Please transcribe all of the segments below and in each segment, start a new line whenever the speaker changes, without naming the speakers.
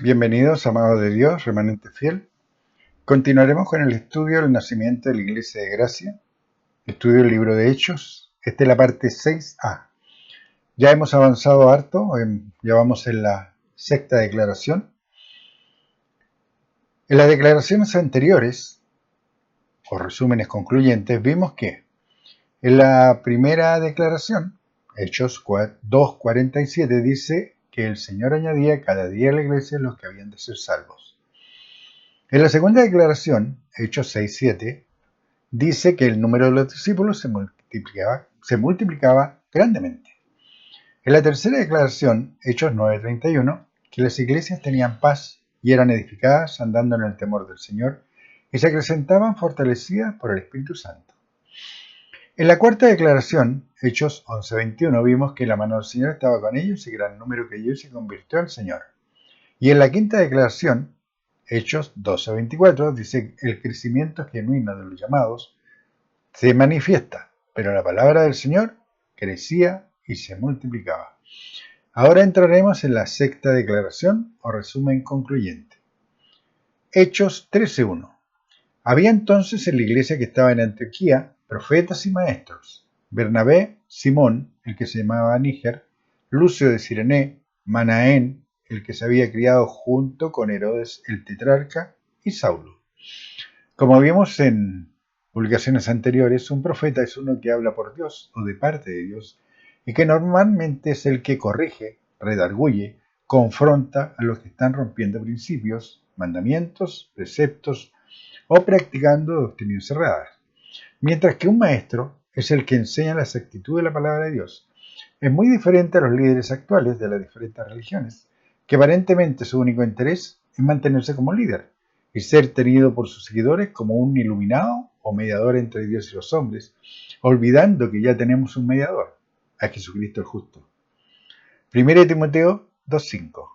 Bienvenidos, amados de Dios, remanente fiel. Continuaremos con el estudio del nacimiento de la Iglesia de Gracia, estudio del libro de Hechos. Esta es la parte 6a. Ya hemos avanzado harto, ya vamos en la sexta declaración. En las declaraciones anteriores, o resúmenes concluyentes, vimos que en la primera declaración, Hechos 2:47, dice que el Señor añadía cada día a la iglesia los que habían de ser salvos. En la segunda declaración, Hechos 6:7, dice que el número de los discípulos se multiplicaba grandemente. En la tercera declaración, Hechos 9:31, que las iglesias tenían paz y eran edificadas andando en el temor del Señor y se acrecentaban fortalecidas por el Espíritu Santo. En la cuarta declaración, Hechos 11:21, vimos que la mano del Señor estaba con ellos y gran número que ellos se convirtió al Señor. Y en la quinta declaración, Hechos 12:24, dice el crecimiento genuino de los llamados se manifiesta, pero la palabra del Señor crecía y se multiplicaba. Ahora entraremos en la sexta declaración o resumen concluyente. Hechos 13:1. Había entonces en la iglesia que estaba en Antioquía profetas y maestros: Bernabé, Simón, el que se llamaba Níger, Lucio de Cirené, Manaén, el que se había criado junto con Herodes el tetrarca, y Saulo. Como vimos en publicaciones anteriores, un profeta es uno que habla por Dios o de parte de Dios y que normalmente es el que corrige, redarguye, confronta a los que están rompiendo principios, mandamientos, preceptos o practicando doctrinas cerradas. Mientras que un maestro es el que enseña la exactitud de la palabra de Dios. Es muy diferente a los líderes actuales de las diferentes religiones, que aparentemente su único interés es mantenerse como líder y ser tenido por sus seguidores como un iluminado o mediador entre Dios y los hombres, olvidando que ya tenemos un mediador, a Jesucristo el justo. 1 Timoteo 2:5.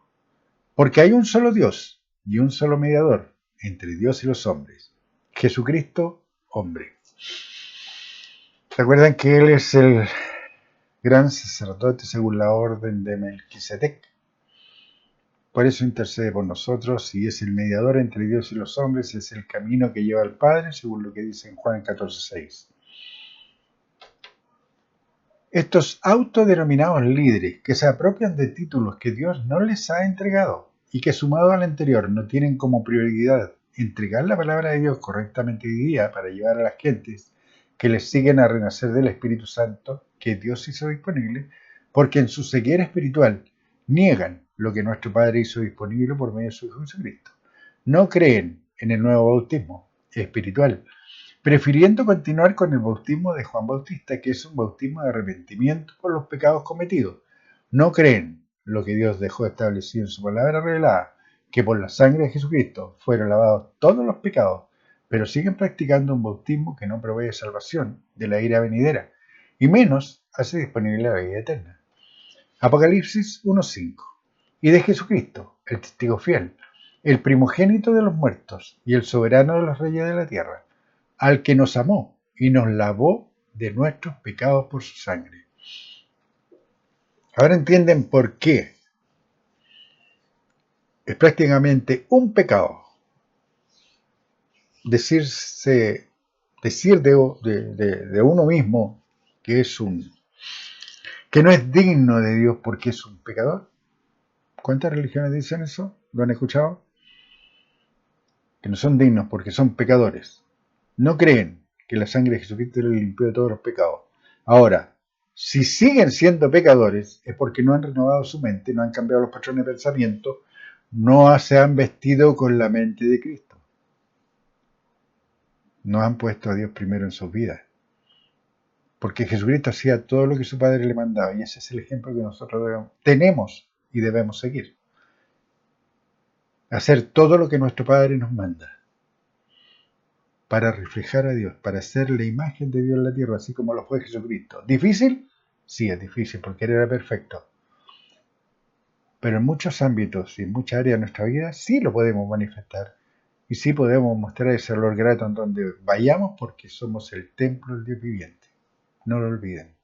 Porque hay un solo Dios y un solo mediador entre Dios y los hombres, Jesucristo hombre. ¿Recuerdan que Él es el gran sacerdote según la orden de Melquisedec? Por eso intercede por nosotros y es el mediador entre Dios y los hombres, es el camino que lleva al Padre, según lo que dice en Juan 14:6. Estos autodenominados líderes que se apropian de títulos que Dios no les ha entregado y que sumado al anterior no tienen como prioridad entregar la palabra de Dios correctamente guiada para llevar a las gentes que les siguen a renacer del Espíritu Santo que Dios hizo disponible, porque en su ceguera espiritual niegan lo que nuestro Padre hizo disponible por medio de su Hijo Jesucristo. No creen en el nuevo bautismo espiritual, prefiriendo continuar con el bautismo de Juan Bautista, que es un bautismo de arrepentimiento por los pecados cometidos. No creen lo que Dios dejó establecido en su palabra revelada, que por la sangre de Jesucristo fueron lavados todos los pecados, pero siguen practicando un bautismo que no provee salvación de la ira venidera, y menos hace disponible la vida eterna. Apocalipsis 1:5. Y de Jesucristo, el testigo fiel, el primogénito de los muertos y el soberano de los reyes de la tierra, al que nos amó y nos lavó de nuestros pecados por su sangre. Ahora entienden por qué es prácticamente un pecado decir de uno mismo que que no es digno de Dios porque es un pecador. ¿Cuántas religiones dicen eso? ¿Lo han escuchado? Que no son dignos porque son pecadores. No creen que la sangre de Jesucristo les limpió de todos los pecados. Ahora, si siguen siendo pecadores es porque no han renovado su mente, no han cambiado los patrones de pensamiento, no se han vestido con la mente de Cristo. No han puesto a Dios primero en sus vidas. Porque Jesucristo hacía todo lo que su Padre le mandaba y ese es el ejemplo que nosotros tenemos y debemos seguir. Hacer todo lo que nuestro Padre nos manda para reflejar a Dios, para ser la imagen de Dios en la tierra, así como lo fue Jesucristo. ¿Difícil? Sí, es difícil, porque Él era perfecto. Pero en muchos ámbitos y en muchas áreas de nuestra vida sí lo podemos manifestar y sí podemos mostrar ese olor grato en donde vayamos porque somos el templo del Dios viviente. No lo olviden.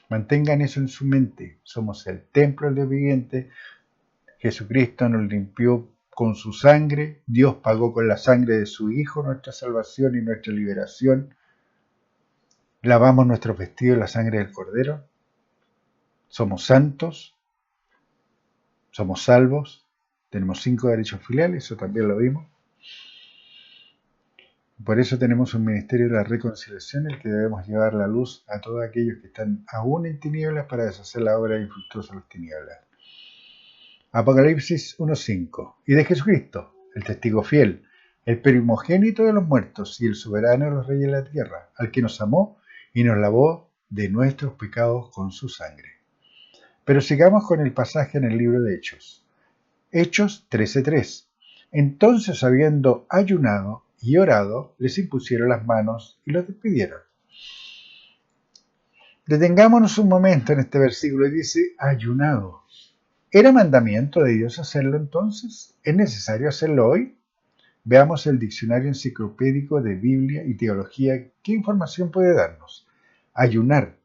Mantengan eso en su mente. Somos el templo del Dios viviente Jesucristo nos limpió con su sangre, Dios pagó con la sangre de su Hijo nuestra salvación y nuestra liberación, lavamos nuestros vestidos en la sangre del Cordero, somos santos, somos salvos, tenemos 5 derechos filiales, eso también lo vimos. Por eso tenemos un ministerio de la reconciliación, el que debemos llevar la luz a todos aquellos que están aún en tinieblas para deshacer la obra infructuosa de las tinieblas. Apocalipsis 1:5. Y de Jesucristo, el testigo fiel, el primogénito de los muertos y el soberano de los reyes de la tierra, al que nos amó y nos lavó de nuestros pecados con su sangre. Pero sigamos con el pasaje en el libro de Hechos. Hechos 13:3. Entonces, habiendo ayunado y orado, les impusieron las manos y los despidieron. Detengámonos un momento en este versículo y dice ayunado. ¿Era mandamiento de Dios hacerlo entonces? ¿Es necesario hacerlo hoy? Veamos el diccionario enciclopédico de Biblia y teología. ¿Qué información puede darnos? Ayunar.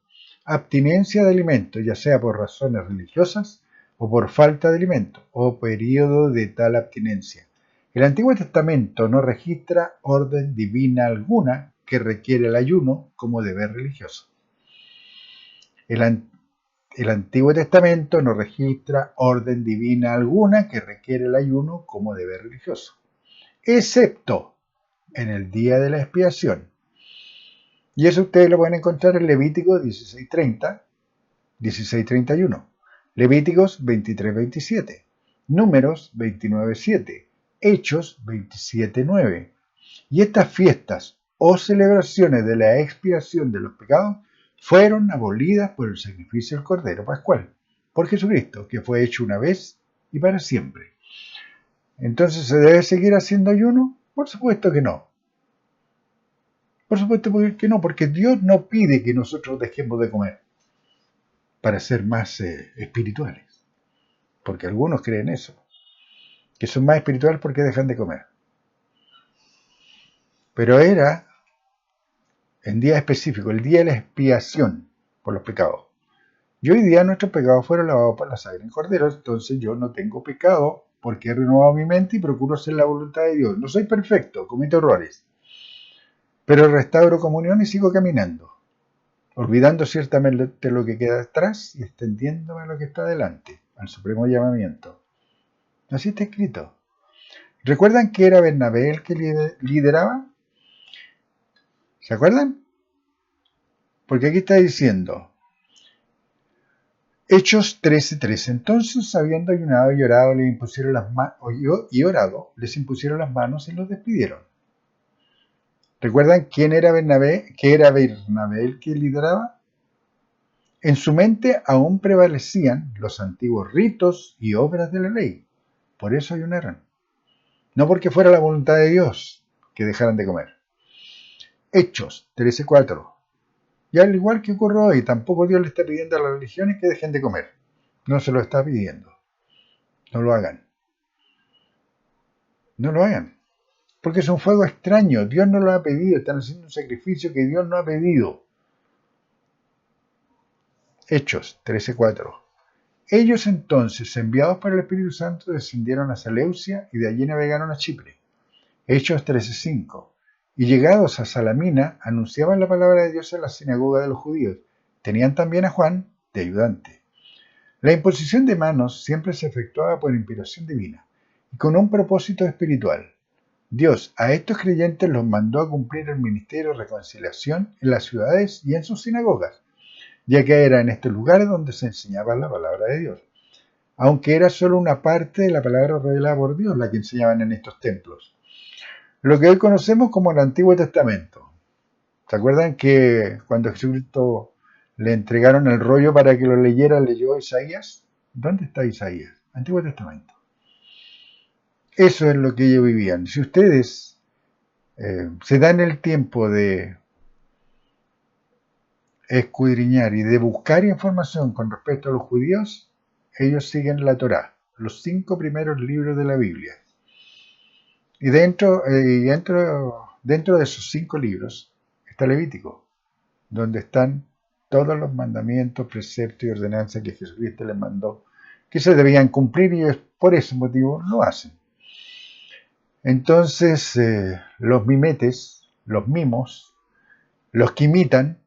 Abstinencia de alimento, ya sea por razones religiosas o por falta de alimento, o periodo de tal abstinencia. El Antiguo Testamento no registra orden divina alguna que requiere el ayuno como deber religioso. El Antiguo Testamento no registra orden divina alguna que requiere el ayuno como deber religioso, excepto en el día de la expiación. Y eso ustedes lo pueden encontrar en Levítico 16:30, 16:31, Levíticos 23:27, Números 29:7, Hechos 27:9. Y estas fiestas o celebraciones de la expiación de los pecados fueron abolidas por el sacrificio del Cordero Pascual, por Jesucristo, que fue hecho una vez y para siempre. Entonces, ¿se debe seguir haciendo ayuno? Por supuesto que no. Por supuesto que no, porque Dios no pide que nosotros dejemos de comer para ser más espirituales. Porque algunos creen eso, que son más espirituales porque dejan de comer. Pero era en día específico, el día de la expiación por los pecados. Y hoy día nuestros pecados fueron lavados por la sangre del Cordero, entonces yo no tengo pecado porque he renovado mi mente y procuro hacer la voluntad de Dios. No soy perfecto, cometo errores, pero restauro comunión y sigo caminando, olvidando ciertamente lo que queda atrás y extendiéndome a lo que está delante, al supremo llamamiento. Así está escrito. ¿Recuerdan que era Bernabé el que lideraba? ¿Se acuerdan? Porque aquí está diciendo, Hechos 13:13. Entonces, habiendo ayunado y orado, les impusieron las les impusieron las manos y los despidieron. ¿Recuerdan quién era Bernabé? ¿Qué era Bernabé el que lideraba? En su mente aún prevalecían los antiguos ritos y obras de la ley. Por eso ayunaron. No porque fuera la voluntad de Dios que dejaran de comer. Hechos 13:4. Y al igual que ocurre hoy, tampoco Dios le está pidiendo a las religiones que dejen de comer. No se lo está pidiendo. No lo hagan. No lo hagan. Porque es un fuego extraño. Dios no lo ha pedido. Están haciendo un sacrificio que Dios no ha pedido. Hechos 13:4. Ellos entonces, enviados por el Espíritu Santo, descendieron a Seleucia y de allí navegaron a Chipre. Hechos 13:5. Y llegados a Salamina, anunciaban la palabra de Dios en la sinagoga de los judíos. Tenían también a Juan de ayudante. La imposición de manos siempre se efectuaba por inspiración divina y con un propósito espiritual. Dios a estos creyentes los mandó a cumplir el ministerio de reconciliación en las ciudades y en sus sinagogas, ya que era en estos lugares donde se enseñaba la palabra de Dios, aunque era solo una parte de la palabra revelada por Dios la que enseñaban en estos templos. Lo que hoy conocemos como el Antiguo Testamento. ¿Se acuerdan que cuando Jesucristo le entregaron el rollo para que lo leyera, leyó Isaías? ¿Dónde está Isaías? Antiguo Testamento. Eso es lo que ellos vivían. Si ustedes se dan el tiempo de escudriñar y de buscar información con respecto a los judíos, ellos siguen la Torá, los 5 primeros libros de la Biblia. Y dentro de esos 5 libros está Levítico, donde están todos los mandamientos, preceptos y ordenanzas que Jesucristo les mandó que se debían cumplir y ellos por ese motivo lo hacen. Entonces, los mimetes, los mimos, los que imitan,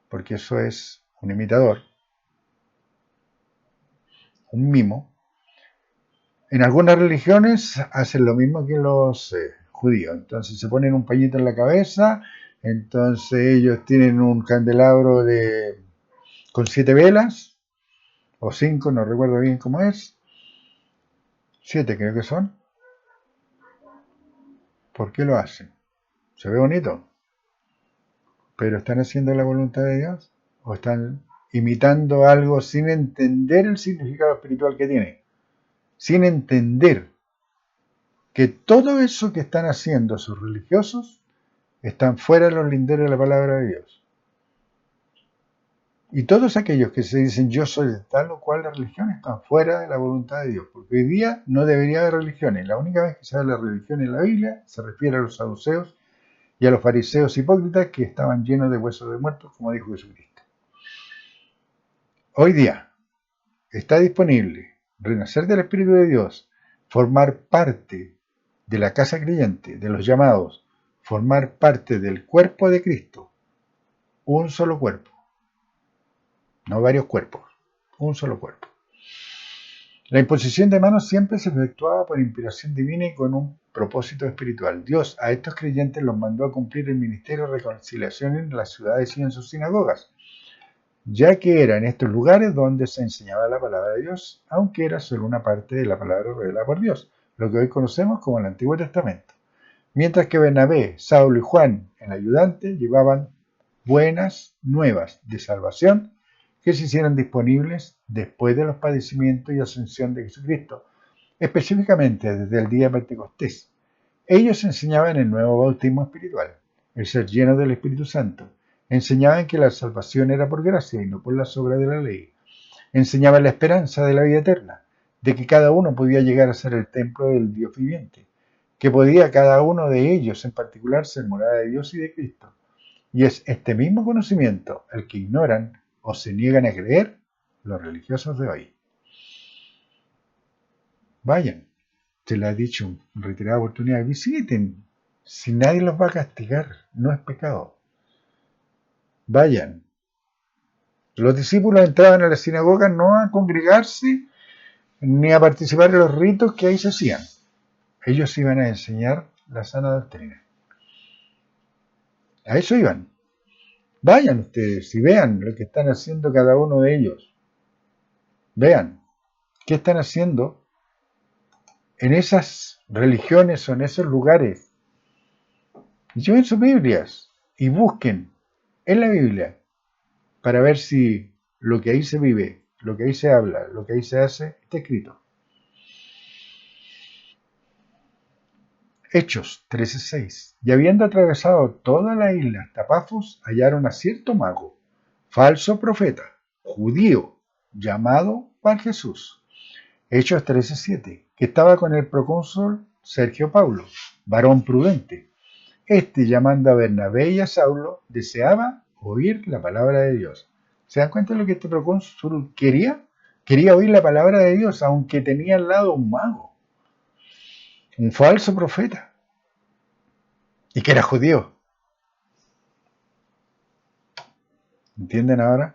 porque eso es un imitador, un mimo, en algunas religiones hacen lo mismo que los judíos. Entonces se ponen un pañito en la cabeza, entonces ellos tienen un candelabro con 7 velas, o 5, no recuerdo bien cómo es, 7 creo que son. ¿Por qué lo hacen? Se ve bonito, pero ¿están haciendo la voluntad de Dios? ¿O están imitando algo sin entender el significado espiritual que tiene? Sin entender que todo eso que están haciendo sus religiosos están fuera de los linderos de la palabra de Dios. Y todos aquellos que se dicen yo soy de tal o cual religión están fuera de la voluntad de Dios, porque hoy día no debería haber religiones. La única vez que se habla de religión en la Biblia se refiere a los saduceos y a los fariseos hipócritas que estaban llenos de huesos de muertos, como dijo Jesucristo. Hoy día está disponible renacer del Espíritu de Dios, formar parte de la casa creyente, de los llamados, formar parte del cuerpo de Cristo, un solo cuerpo, no varios cuerpos, un solo cuerpo. La imposición de manos siempre se efectuaba por inspiración divina y con un propósito espiritual. Dios a estos creyentes los mandó a cumplir el ministerio de reconciliación en las ciudades y en sus sinagogas, ya que era en estos lugares donde se enseñaba la palabra de Dios, aunque era solo una parte de la palabra revelada por Dios, lo que hoy conocemos como el Antiguo Testamento. Mientras que Bernabé, Saulo y Juan, el ayudante, llevaban buenas nuevas de salvación que se hicieron disponibles después de los padecimientos y ascensión de Jesucristo, específicamente desde el día de Pentecostés. Ellos enseñaban el nuevo bautismo espiritual, el ser lleno del Espíritu Santo. Enseñaban que la salvación era por gracia y no por las obras de la ley. Enseñaban la esperanza de la vida eterna, de que cada uno podía llegar a ser el templo del Dios viviente, que podía cada uno de ellos en particular ser morada de Dios y de Cristo. Y es este mismo conocimiento el que ignoran o se niegan a creer los religiosos de hoy. Vayan, se les ha dicho en reiterada oportunidad, visiten, si nadie los va a castigar, no es pecado. Vayan. Los discípulos entraban a la sinagoga no a congregarse ni a participar en los ritos que ahí se hacían. Ellos iban a enseñar la sana doctrina. A eso iban. Vayan ustedes y vean lo que están haciendo cada uno de ellos. Vean qué están haciendo en esas religiones o en esos lugares. Lleven sus Biblias y busquen en la Biblia para ver si lo que ahí se vive, lo que ahí se habla, lo que ahí se hace, está escrito. Hechos 13:6. Y habiendo atravesado toda la isla hasta Pafos, hallaron a cierto mago, falso profeta, judío, llamado Bar Jesús. Hechos 13:7. Que estaba con el procónsul Sergio Paulo, varón prudente. Este, llamando a Bernabé y a Saulo, deseaba oír la palabra de Dios. ¿Se dan cuenta de lo que este procónsul quería? Quería oír la palabra de Dios, aunque tenía al lado un mago, un falso profeta, y que era judío. ¿Entienden ahora?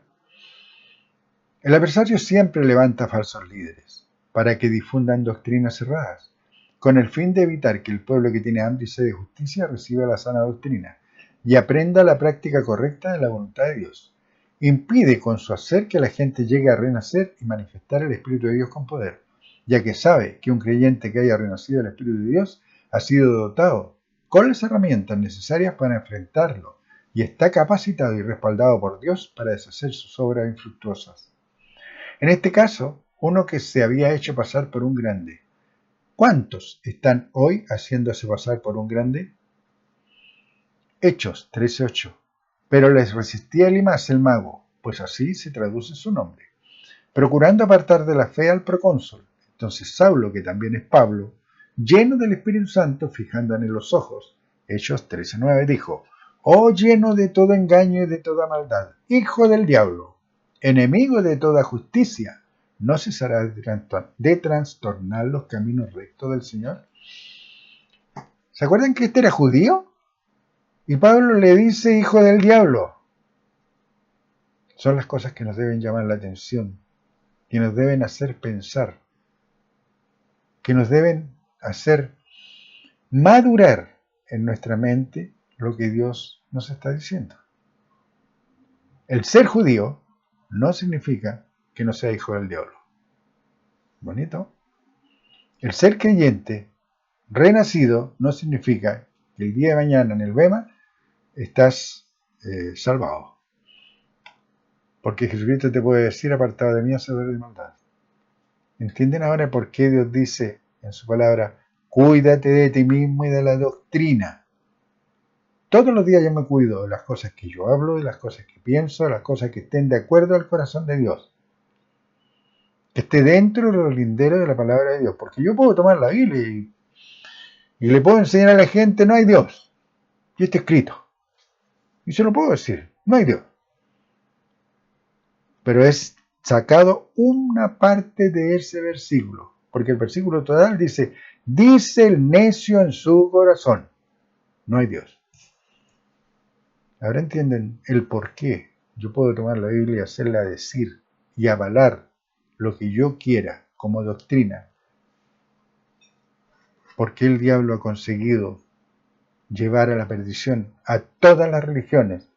El adversario siempre levanta falsos líderes para que difundan doctrinas cerradas, con el fin de evitar que el pueblo que tiene hambre y sed de justicia reciba la sana doctrina y aprenda la práctica correcta de la voluntad de Dios. Impide con su hacer que la gente llegue a renacer y manifestar el Espíritu de Dios con poder, ya que sabe que un creyente que haya renacido del Espíritu de Dios ha sido dotado con las herramientas necesarias para enfrentarlo y está capacitado y respaldado por Dios para deshacer sus obras infructuosas. En este caso, uno que se había hecho pasar por un grande. ¿Cuántos están hoy haciéndose pasar por un grande? Hechos 13:8. Pero les resistía Elimas el mago, pues así se traduce su nombre, procurando apartar de la fe al procónsul. Entonces Saulo, que también es Pablo, lleno del Espíritu Santo, fijando en él los ojos, Hechos 13:9, dijo: Oh, lleno de todo engaño y de toda maldad, hijo del diablo, enemigo de toda justicia, no cesará de trastornar los caminos rectos del Señor. ¿Se acuerdan que este era judío? Y Pablo le dice hijo del diablo. Son las cosas que nos deben llamar la atención, que nos deben hacer pensar, que nos deben hacer madurar en nuestra mente lo que Dios nos está diciendo. El ser judío no significa que no sea hijo del diablo. Bonito. El ser creyente, renacido, no significa que el día de mañana en el Bema estás salvado. Porque Jesucristo te puede decir, apartado de mí, hacedor de maldad. ¿Entienden ahora por qué Dios dice en su palabra, cuídate de ti mismo y de la doctrina? Todos los días yo me cuido de las cosas que yo hablo, de las cosas que pienso, de las cosas que estén de acuerdo al corazón de Dios. Que esté dentro de los linderos de la palabra de Dios. Porque yo puedo tomar la Biblia y le puedo enseñar a la gente, no hay Dios. Y está escrito. Y se lo puedo decir, no hay Dios. Pero es sacado una parte de ese versículo. Porque el versículo total dice, dice el necio en su corazón, no hay Dios. Ahora entienden el por qué yo puedo tomar la Biblia y hacerla decir y avalar lo que yo quiera como doctrina. ¿Por qué el diablo ha conseguido llevar a la perdición a todas las religiones?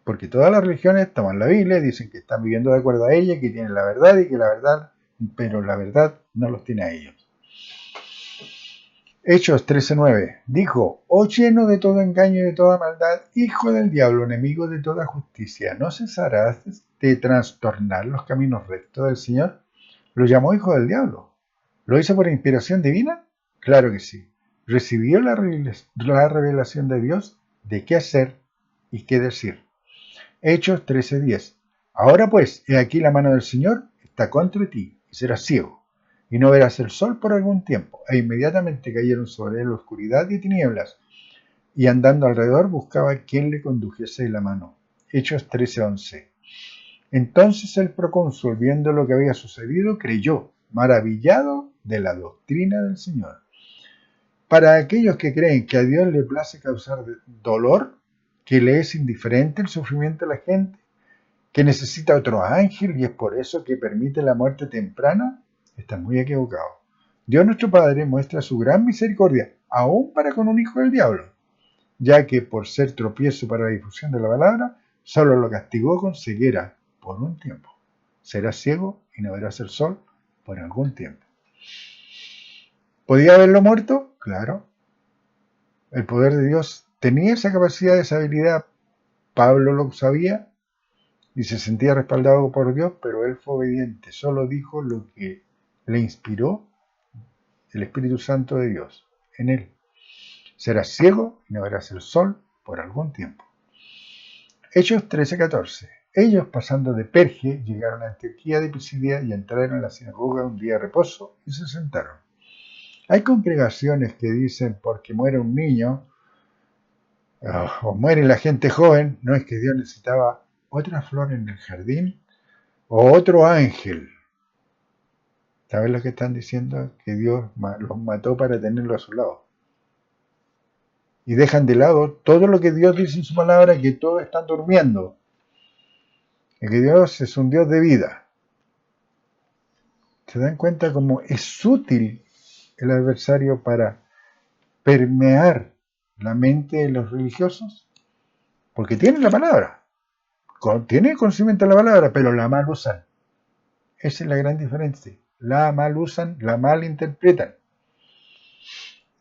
Porque todas las religiones toman la Biblia y dicen que están viviendo de acuerdo a ella, que tienen la verdad y que la verdad, pero la verdad no los tiene a ellos. Hechos 13:9 dijo, oh lleno de todo engaño y de toda maldad, hijo del diablo, enemigo de toda justicia, ¿no cesarás de trastornar los caminos rectos del Señor? Lo llamó hijo del diablo. ¿Lo hizo por inspiración divina? Claro que sí. Recibió la revelación de Dios de qué hacer y qué decir. Hechos 13:10 ahora pues, he aquí la mano del Señor está contra ti y serás ciego y no verás el sol por algún tiempo. E inmediatamente cayeron sobre él oscuridad y tinieblas, y andando alrededor buscaba quien le condujese la mano. Hechos 13:11 entonces el procónsul, viendo lo que había sucedido, creyó, maravillado de la doctrina del Señor. Para aquellos que creen que a Dios le place causar dolor, que le es indiferente el sufrimiento de la gente, que necesita otro ángel y es por eso que permite la muerte temprana, están muy equivocados. Dios nuestro Padre muestra su gran misericordia, aún para con un hijo del diablo, ya que por ser tropiezo para la difusión de la palabra, solo lo castigó con ceguera por un tiempo. Serás ciego y no verás el sol por algún tiempo. ¿Podía haberlo muerto? Claro. El poder de Dios tenía esa capacidad, esa habilidad. Pablo lo sabía y se sentía respaldado por Dios, pero él fue obediente. Solo dijo lo que le inspiró el Espíritu Santo de Dios en él. Serás ciego y no verás el sol por algún tiempo. Hechos 13:14 ellos, pasando de Perge, llegaron a Antioquía de Pisidia y entraron en la sinagoga un día de reposo y se sentaron. Hay congregaciones que dicen porque muere un niño o muere la gente joven, no es que Dios necesitaba otra flor en el jardín o otro ángel. ¿Sabes lo que están diciendo? Que Dios los mató para tenerlo a su lado. Y dejan de lado todo lo que Dios dice en su palabra, que todos están durmiendo. Y que Dios es un Dios de vida. ¿Se dan cuenta cómo es útil el adversario para permear la mente de los religiosos? Porque tienen la palabra. Tienen conocimiento de la palabra, pero la mal usan. Esa es la gran diferencia. La mal usan, la mal interpretan.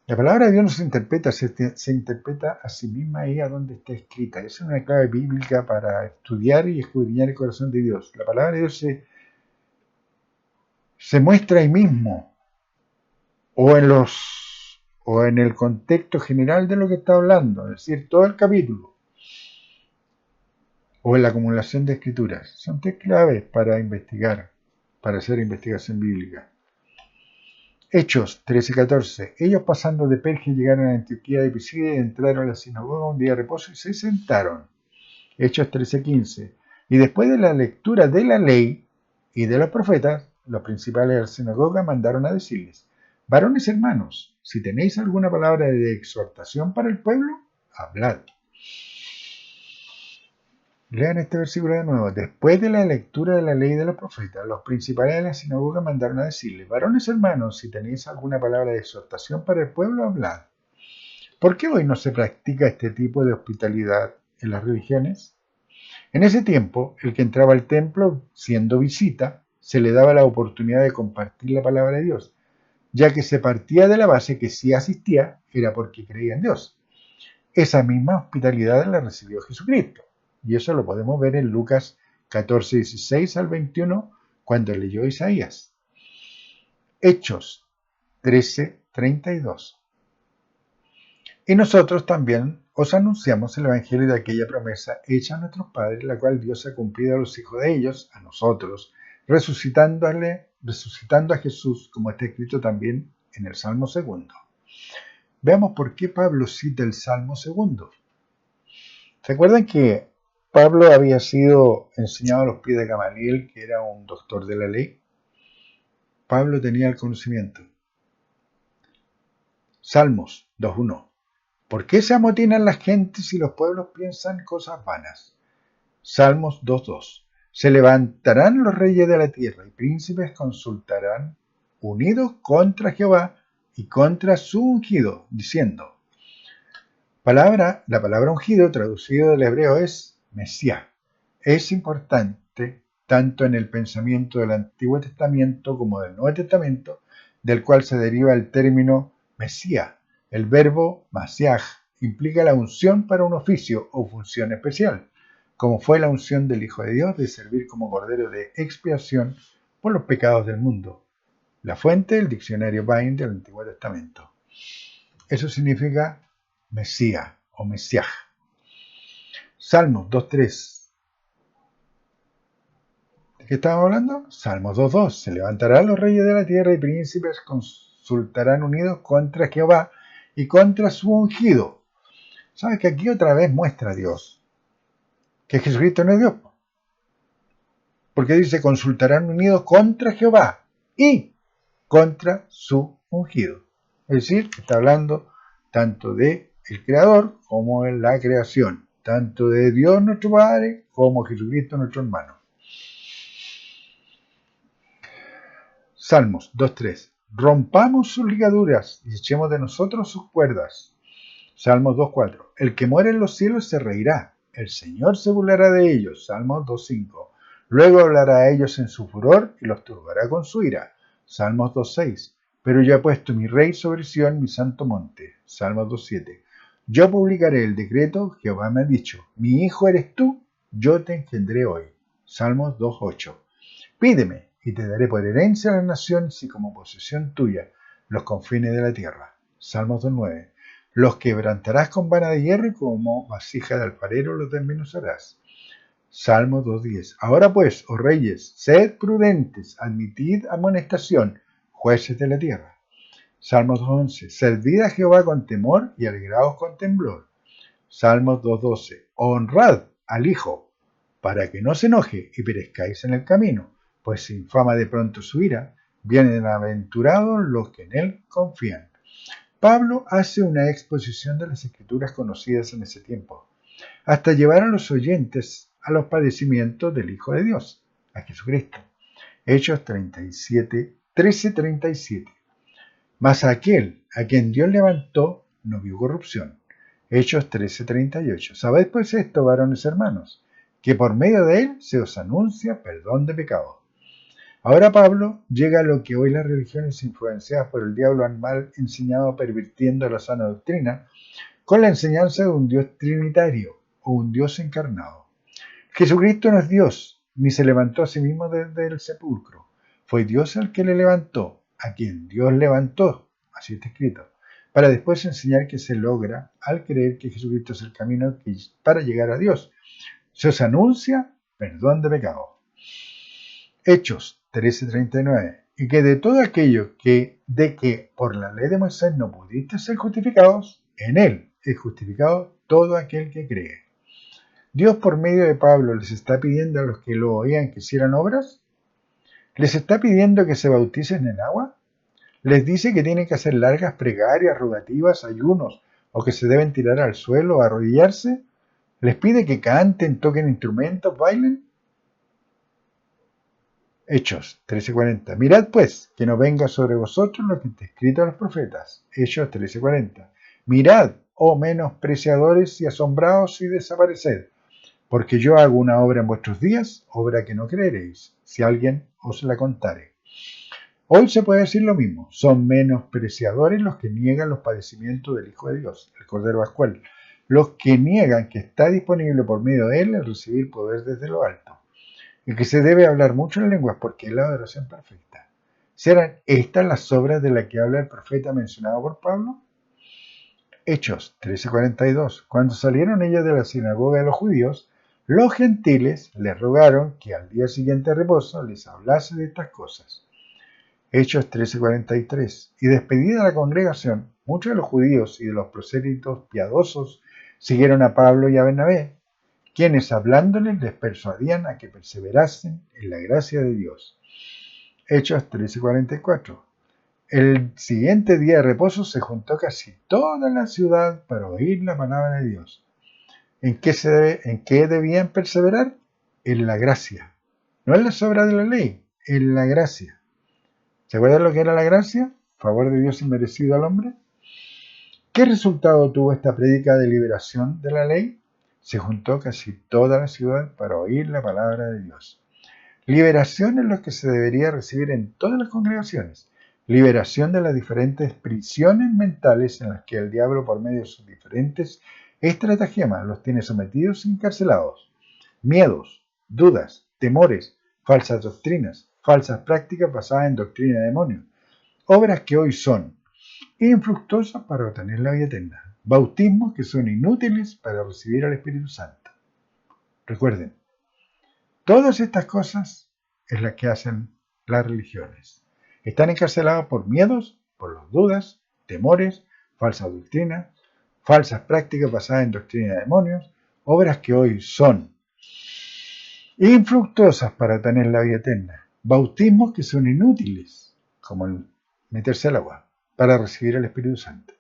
La palabra de Dios no se interpreta, se interpreta a sí misma ahí a donde está escrita. Esa es una clave bíblica para estudiar y escudriñar el corazón de Dios. La palabra de Dios se muestra ahí mismo, o en el contexto general de lo que está hablando, es decir, todo el capítulo, o en la acumulación de escrituras. Son tres claves para investigar, para hacer investigación bíblica. Hechos 13:14 ellos pasando de Perge llegaron a Antioquía de Pisidia y entraron a la sinagoga un día de reposo y se sentaron. Hechos 13:15 y después de la lectura de la ley y de los profetas, los principales de la sinagoga mandaron a decirles: varones hermanos, si tenéis alguna palabra de exhortación para el pueblo, hablad. Lean este versículo de nuevo. Después de la lectura de la ley de los profetas, los principales de la sinagoga mandaron a decirles: varones hermanos, si tenéis alguna palabra de exhortación para el pueblo, hablad. ¿Por qué hoy no se practica este tipo de hospitalidad en las religiones? En ese tiempo, el que entraba al templo, siendo visita, se le daba la oportunidad de compartir la palabra de Dios, ya que se partía de la base que si asistía era porque creía en Dios. Esa misma hospitalidad la recibió Jesucristo, y eso lo podemos ver en Lucas 14, 16 al 21, cuando leyó Isaías. Hechos 13, 32. Y nosotros también os anunciamos el Evangelio de aquella promesa hecha a nuestros padres, la cual Dios ha cumplido a los hijos de ellos, a nosotros, resucitando a Jesús, como está escrito también en el Salmo 2. Veamos por qué Pablo cita el Salmo 2. ¿Se acuerdan que Pablo había sido enseñado a los pies de Gamaliel, que era un doctor de la ley? Pablo tenía el conocimiento. Salmos 2.1. ¿Por qué se amotinan las gentes y los pueblos piensan cosas vanas? Salmos 2.2. Se levantarán los reyes de la tierra y príncipes consultarán unidos contra Jehová y contra su ungido, diciendo. La palabra ungido traducido del hebreo es Mesías. Es importante tanto en el pensamiento del Antiguo Testamento como del Nuevo Testamento, del cual se deriva el término Mesías. El verbo Masiaj implica la unción para un oficio o función especial, como fue la unción del Hijo de Dios de servir como cordero de expiación por los pecados del mundo. La fuente, el diccionario Bain del Antiguo Testamento. Eso significa Mesías o Mesiaj. Salmos 2.3. ¿De qué estamos hablando? Salmos 2.2. Se levantarán los reyes de la tierra y príncipes consultarán unidos contra Jehová y contra su ungido. ¿Sabes que aquí otra vez muestra a Dios que Jesucristo no es Dios? Porque dice consultarán unidos contra Jehová y contra su ungido. Es decir, está hablando tanto de el Creador como de la creación, tanto de Dios nuestro Padre como Jesucristo nuestro hermano. Salmos 2.3. Rompamos sus ligaduras y echemos de nosotros sus cuerdas. Salmos 2.4. El que muere en los cielos se reirá, el Señor se burlará de ellos. Salmos 2.5. Luego hablará a ellos en su furor y los turbará con su ira. Salmos 2.6. Pero yo he puesto mi rey sobre Sión, mi santo monte. Salmos 2.7. Yo publicaré el decreto, Jehová me ha dicho, mi hijo eres tú, yo te engendré hoy. Salmos 2.8. Pídeme y te daré por herencia a las naciones y como posesión tuya los confines de la tierra. Salmos 2.9. Los quebrantarás con vara de hierro y como vasija de alfarero los desmenuzarás. Salmos 2.10. Ahora pues, oh reyes, sed prudentes, admitid amonestación, jueces de la tierra. Salmos 2.11. Servid a Jehová con temor y alegraos con temblor. Salmos 2.12. Honrad al Hijo, para que no se enoje y perezcáis en el camino, pues se infama de pronto su ira. Bienaventurados los que en él confían. Pablo hace una exposición de las escrituras conocidas en ese tiempo, hasta llevar a los oyentes a los padecimientos del Hijo de Dios, a Jesucristo. Hechos 13:37. Mas aquel a quien Dios levantó no vio corrupción. Hechos 13:38. Sabed pues esto, varones hermanos, que por medio de él se os anuncia perdón de pecado. Ahora Pablo llega a lo que hoy las religiones influenciadas por el diablo han mal enseñado, pervirtiendo la sana doctrina con la enseñanza de un Dios trinitario o un Dios encarnado. Jesucristo no es Dios, ni se levantó a sí mismo desde el sepulcro. Fue Dios el que le levantó, a quien Dios levantó, así está escrito, para después enseñar que se logra al creer que Jesucristo es el camino para llegar a Dios. Se os anuncia perdón de pecado. Hechos 13:39. Y que de todo aquello de que por la ley de Moisés no pudiste ser justificados, en él es justificado todo aquel que cree. ¿Dios por medio de Pablo les está pidiendo a los que lo oían que hicieran obras? ¿Les está pidiendo que se bauticen en agua? ¿Les dice que tienen que hacer largas plegarias, rogativas, ayunos, o que se deben tirar al suelo o arrodillarse? ¿Les pide que canten, toquen instrumentos, bailen? Hechos 13:40. Mirad pues, que no venga sobre vosotros lo que está escrito a los profetas. Hechos 13:40. Mirad, oh menospreciadores y asombrados, y desapareced, porque yo hago una obra en vuestros días, obra que no creeréis, si alguien os la contare. Hoy se puede decir lo mismo. Son menospreciadores los que niegan los padecimientos del Hijo de Dios, el Cordero Pascual. Los que niegan que está disponible por medio de él el recibir poder desde lo alto. Y que se debe hablar mucho en lenguas porque es la adoración perfecta. ¿Serán estas las obras de las que habla el profeta mencionado por Pablo? Hechos 13:42. Cuando salieron ellos de la sinagoga de los judíos, los gentiles les rogaron que al día siguiente de reposo les hablase de estas cosas. Hechos 13:43. Y despedida la congregación, muchos de los judíos y de los prosélitos piadosos siguieron a Pablo y a Bernabé, quienes hablándoles les persuadían a que perseverasen en la gracia de Dios. Hechos 13:44. El siguiente día de reposo se juntó casi toda la ciudad para oír la palabra de Dios. ¿En qué debían perseverar? En la gracia. No en las obras de la ley, en la gracia. ¿Se acuerdan lo que era la gracia? Favor de Dios inmerecido al hombre. ¿Qué resultado tuvo esta prédica de liberación de la ley? Se juntó casi toda la ciudad para oír la palabra de Dios. Liberación es lo que se debería recibir en todas las congregaciones. Liberación de las diferentes prisiones mentales en las que el diablo, por medio de sus diferentes estratagemas, los tiene sometidos y encarcelados. Miedos, dudas, temores, falsas doctrinas, falsas prácticas basadas en doctrina de demonios. Obras que hoy son infructuosas para obtener la vida eterna. Bautismos que son inútiles para recibir al Espíritu Santo. Recuerden, todas estas cosas es las que hacen las religiones. Están encarcelados por miedos, por las dudas, temores, falsas doctrinas, falsas prácticas basadas en doctrina de demonios, obras que hoy son infructuosas para tener la vida eterna, bautismos que son inútiles, como el meterse al agua, para recibir el Espíritu Santo.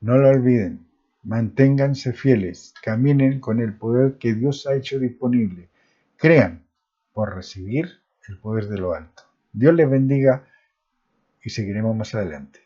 No lo olviden, manténganse fieles, caminen con el poder que Dios ha hecho disponible, crean por recibir el poder de lo alto. Dios les bendiga y seguiremos más adelante.